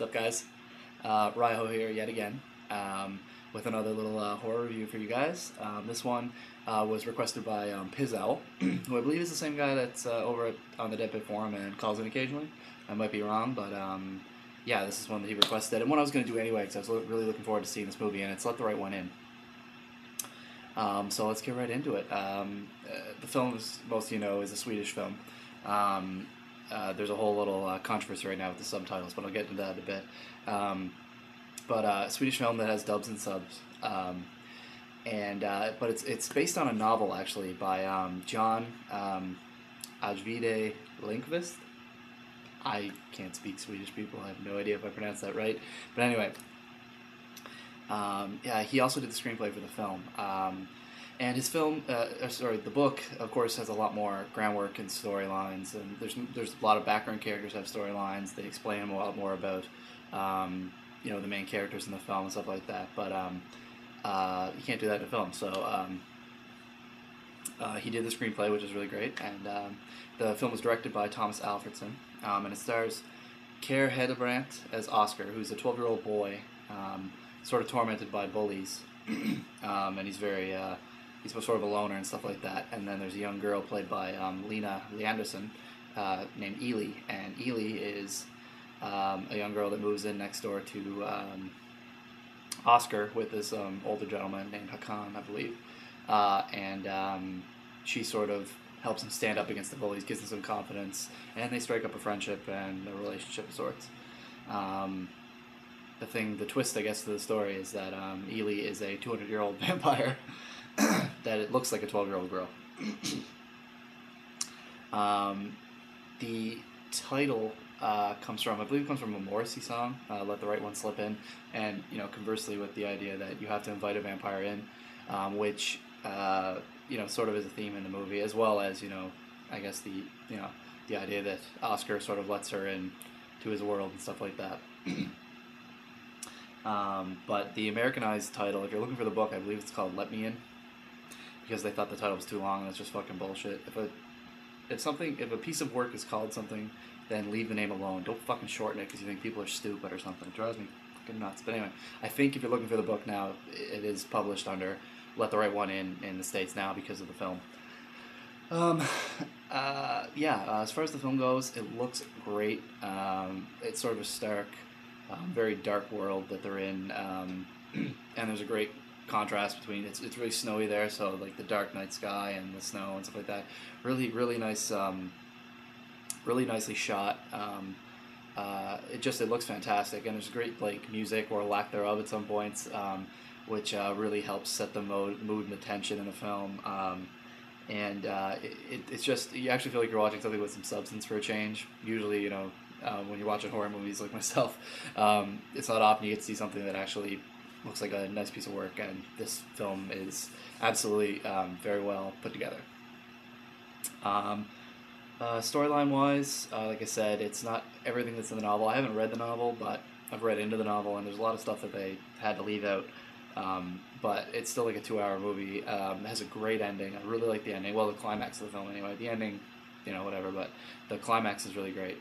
What's up, guys? RyHo here yet again with another little horror review for you guys. This one was requested by pizowell, who I believe is the same guy that's over on the Dead Pit forum and calls in occasionally. I might be wrong, but yeah, this is one that he requested, and one I was going to do anyway because I was really looking forward to seeing this movie, and it's Let the Right One In. So let's get right into it. The film, as most of you know, is a Swedish film. There's a whole little controversy right now with the subtitles, but I'll get into that in a bit. But a Swedish film that has dubs and subs, but it's based on a novel actually by John Ajvide Lindqvist. I can't speak Swedish, people. I have no idea if I pronounced that right, but anyway. Yeah, he also did the screenplay for the film. And his film, the book, of course, has a lot more groundwork and storylines, and there's a lot of background characters have storylines. They explain a lot more about, the main characters in the film and stuff like that. But you can't do that in a film. So he did the screenplay, which is really great. And the film was directed by Tomas Alfredson, and it stars Kåre Hedebrant as Oskar, who's a 12-year-old boy, sort of tormented by bullies, and he's very. He's sort of a loner and stuff like that. And then there's a young girl played by Lina, Leandersson, named Ely. And Ely is a young girl that moves in next door to Oskar with this older gentleman named Håkan, I believe. She sort of helps him stand up against the bullies, gives him some confidence, and they strike up a friendship and a relationship of sorts. The twist, I guess, to the story is that Ely is a 200-year-old vampire that it looks like a 12-year-old girl. The title comes from a Morrissey song, "Let the Right One Slip In," and conversely with the idea that you have to invite a vampire in, which sort of is a theme in the movie, as well as I guess the idea that Oskar sort of lets her in to his world and stuff like that. But the Americanized title, if you're looking for the book, I believe it's called "Let Me In," because they thought the title was too long, and it's just fucking bullshit. If a piece of work is called something, then leave the name alone. Don't fucking shorten it because you think people are stupid or something. It drives me fucking nuts. But anyway, I think if you're looking for the book now, it is published under "Let the Right One In" the States now because of the film. As far as the film goes, it looks great. It's sort of a stark, very dark world that they're in, and there's a great contrast between it's really snowy there, so like the dark night sky and the snow and stuff like that. Really nice, really nicely shot. It looks fantastic, and there's great music or lack thereof at some points, which really helps set the mood and the tension in the film. It's just, you actually feel like you're watching something with some substance for a change. Usually, when you're watching horror movies like myself, it's not often you get to see something that actually looks like a nice piece of work, and this film is absolutely very well put together. Storyline-wise, like I said, it's not everything that's in the novel. I haven't read the novel, but I've read into the novel, and there's a lot of stuff that they had to leave out. But it's still like a 2-hour movie. It has a great ending. I really like the ending. Well, the climax of the film anyway. The ending, whatever, but the climax is really great.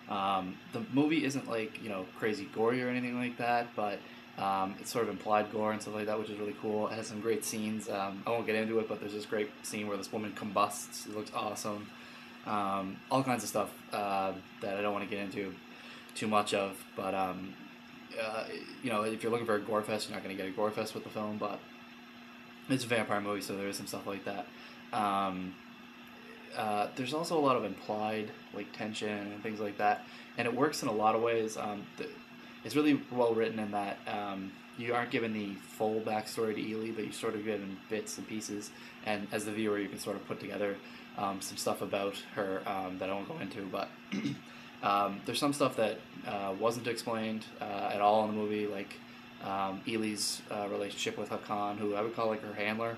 The movie isn't crazy gory or anything like that, but it's sort of implied gore and stuff like that, which is really cool. It has some great scenes. I won't get into it, but there's this great scene where this woman combusts. It looks awesome. All kinds of stuff that I don't want to get into too much of, but if you're looking for a gore fest, you're not going to get a gore fest with the film, but it's a vampire movie, so there is some stuff like that. There's also a lot of implied tension and things like that, and it works in a lot of ways. It's really well written in that you aren't given the full backstory to Ely, but you're sort of given bits and pieces, and as the viewer you can sort of put together some stuff about her that I won't go into, but there's some stuff that wasn't explained at all in the movie, like Ely's relationship with Håkan, who I would call her handler.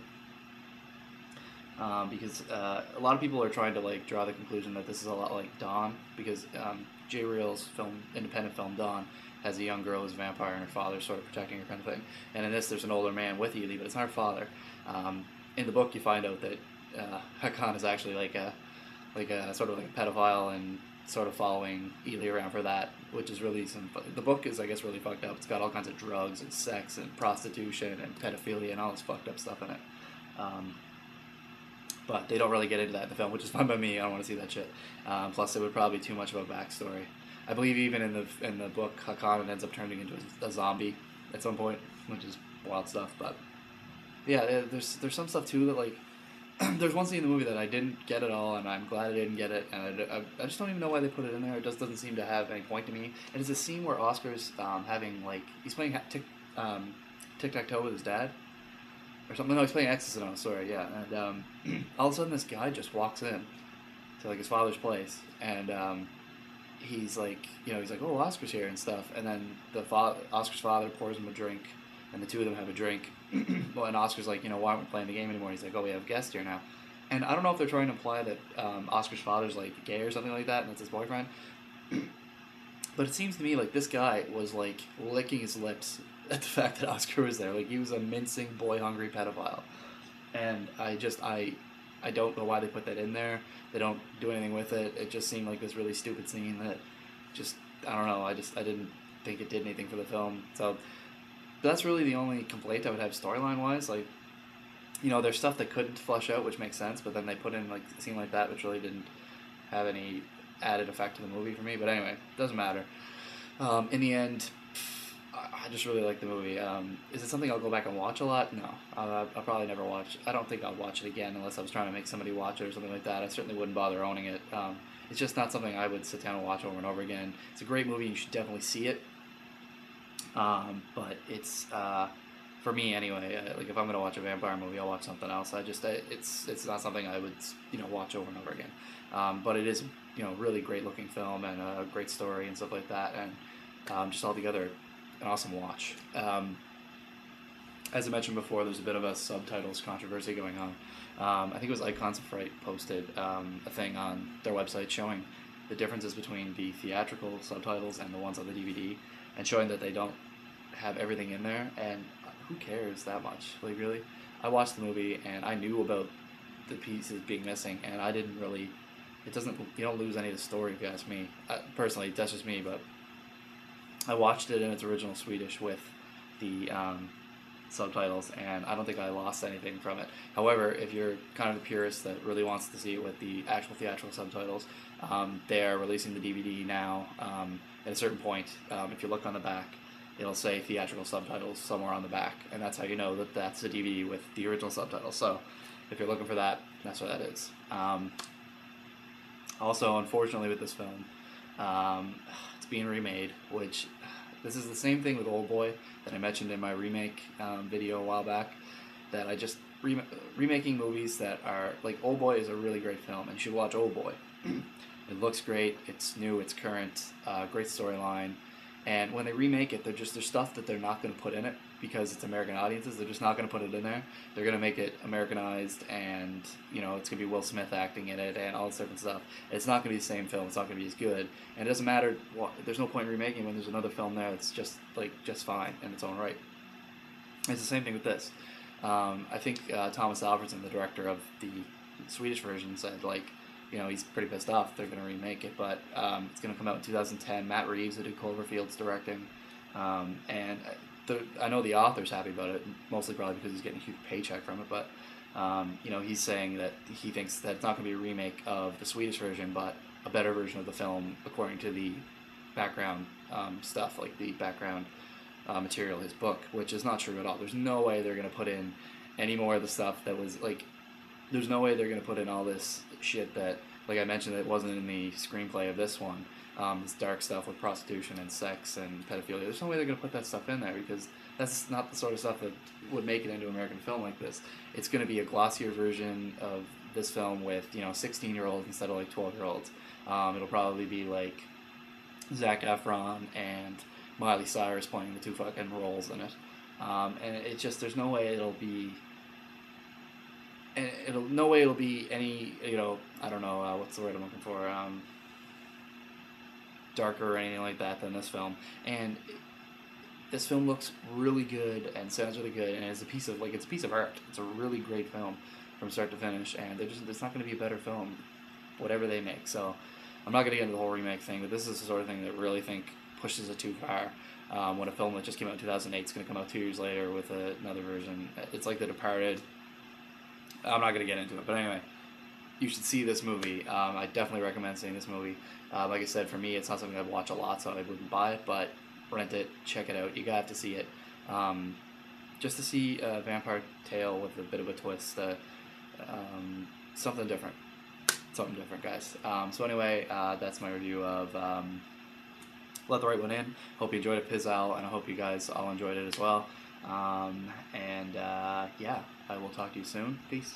Because a lot of people are trying to draw the conclusion that this is a lot like Dawn, because J. Reel's independent film Dawn has a young girl who's a vampire and her father's sort of protecting her kind of thing. And in this, there's an older man with Ely, but it's not her father. In the book, you find out that Håkan is actually like a sort of like a pedophile and sort of following Ely around for that, which is really the book is, I guess, really fucked up. It's got all kinds of drugs and sex and prostitution and pedophilia and all this fucked up stuff in it. But they don't really get into that in the film, which is fine by me. I don't want to see that shit. Plus, it would probably be too much of a backstory. I believe even in the book, Håkan ends up turning into a zombie at some point, which is wild stuff. But yeah, there's some stuff too that, like, there's one scene in the movie that I didn't get at all, and I'm glad I didn't get it. And I just don't even know why they put it in there. It just doesn't seem to have any point to me. And it's a scene where Oscar's having, like, he's playing tic-tac-toe with his dad or something. No, he's playing Exorcism. Sorry, yeah. And all of a sudden, this guy just walks in to, like, his father's place, and he's like, he's like, oh, Oscar's here and stuff. And then Oscar's father pours him a drink, and the two of them have a drink. Well, and Oscar's like, why aren't we playing the game anymore? He's like, oh, we have a guest here now. And I don't know if they're trying to imply that Oscar's father's, like, gay or something like that, and it's his boyfriend. But it seems to me like this guy was, like, licking his lips at the fact that Oscar was there. Like, he was a mincing, boy-hungry pedophile. And I don't know why they put that in there. They don't do anything with it. It just seemed like this really stupid scene that just, I don't know, I didn't think it did anything for the film. So that's really the only complaint I would have storyline-wise. Like, there's stuff they couldn't flesh out, which makes sense, but then they put in, like, a scene like that, which really didn't have any added effect to the movie for me. But anyway, doesn't matter. In the end, I just really like the movie. Is it something I'll go back and watch a lot? No. I'll probably never watch. I don't think I'll watch it again unless I was trying to make somebody watch it or something like that. I certainly wouldn't bother owning it. It's just not something I would sit down and watch over and over again. It's a great movie. You should definitely see it. But it's, for me anyway, like, if I'm going to watch a vampire movie, I'll watch something else. It's not something I would, watch over and over again. But it is, really great looking film and a great story and stuff like that. And just altogether, an awesome watch. As I mentioned before, there's a bit of a subtitles controversy going on. I think it was Icons of Fright posted a thing on their website showing the differences between the theatrical subtitles and the ones on the DVD, and showing that they don't have everything in there. And who cares that much? Like, really? I watched the movie and I knew about the pieces being missing, and I didn't really. You don't lose any of the story, if you ask me. Personally, that's just me, but I watched it in its original Swedish with the subtitles, and I don't think I lost anything from it. However, if you're kind of the purist that really wants to see it with the actual theatrical subtitles, they are releasing the DVD now. At a certain point, if you look on the back, it'll say theatrical subtitles somewhere on the back, and that's how you know that that's the DVD with the original subtitles. So if you're looking for that, that's what that is. Also, unfortunately with this film, it's being remade, which this is the same thing with Old Boy that I mentioned in my remake video a while back, that I just remaking movies that are like, Old Boy is a really great film, and you should watch Old Boy. It looks great, it's new, it's current, great storyline, and when they remake it, there's stuff that they're not going to put in it because it's American audiences. They're just not going to put it in there. They're going to make it Americanized, and it's going to be Will Smith acting in it and all this different stuff. It's not going to be the same film. It's not going to be as good, and it doesn't matter. There's no point in remaking when there's another film there that's just fine in its own right. It's the same thing with this. I think Tomas Alfredson, the director of the Swedish version, said, he's pretty pissed off they're going to remake it, but it's going to come out in 2010. Matt Reeves, who did Cloverfield's directing, and I know the author's happy about it, mostly probably because he's getting a huge paycheck from it, but he's saying that he thinks that it's not going to be a remake of the Swedish version, but a better version of the film according to the background stuff, like the background material, his book, which is not true at all. There's no way they're going to put in any more of the stuff that was, there's no way they're going to put in all this shit that, like I mentioned, that wasn't in the screenplay of this one. This dark stuff with prostitution and sex and pedophilia. There's no way they're going to put that stuff in there, because that's not the sort of stuff that would make it into an American film like this. It's going to be a glossier version of this film with, 16-year-olds instead of 12-year-olds. It'll probably be like Zac Efron and Miley Cyrus playing the two fucking roles in it. And it just, there's no way it'll be... And no way it'll be any, I don't know, what's the word I'm looking for, darker or anything like that than this film. And this film looks really good and sounds really good, and it's a piece of art. It's a really great film from start to finish, and it's not going to be a better film, whatever they make. So I'm not going to get into the whole remake thing, but this is the sort of thing that really think pushes it too far. When a film that just came out in 2008 is going to come out 2 years later with another version. It's like The Departed. I'm not going to get into it, but anyway, you should see this movie. I definitely recommend seeing this movie. Like I said, for me, it's not something I'd watch a lot, so I wouldn't buy it, but rent it, check it out. You got to see it. Just to see a vampire tale with a bit of a twist. Something different. Something different, guys. So anyway, that's my review of Let the Right One In. Hope you enjoyed it, pizowell, and I hope you guys all enjoyed it as well. Yeah, I will talk to you soon. Peace.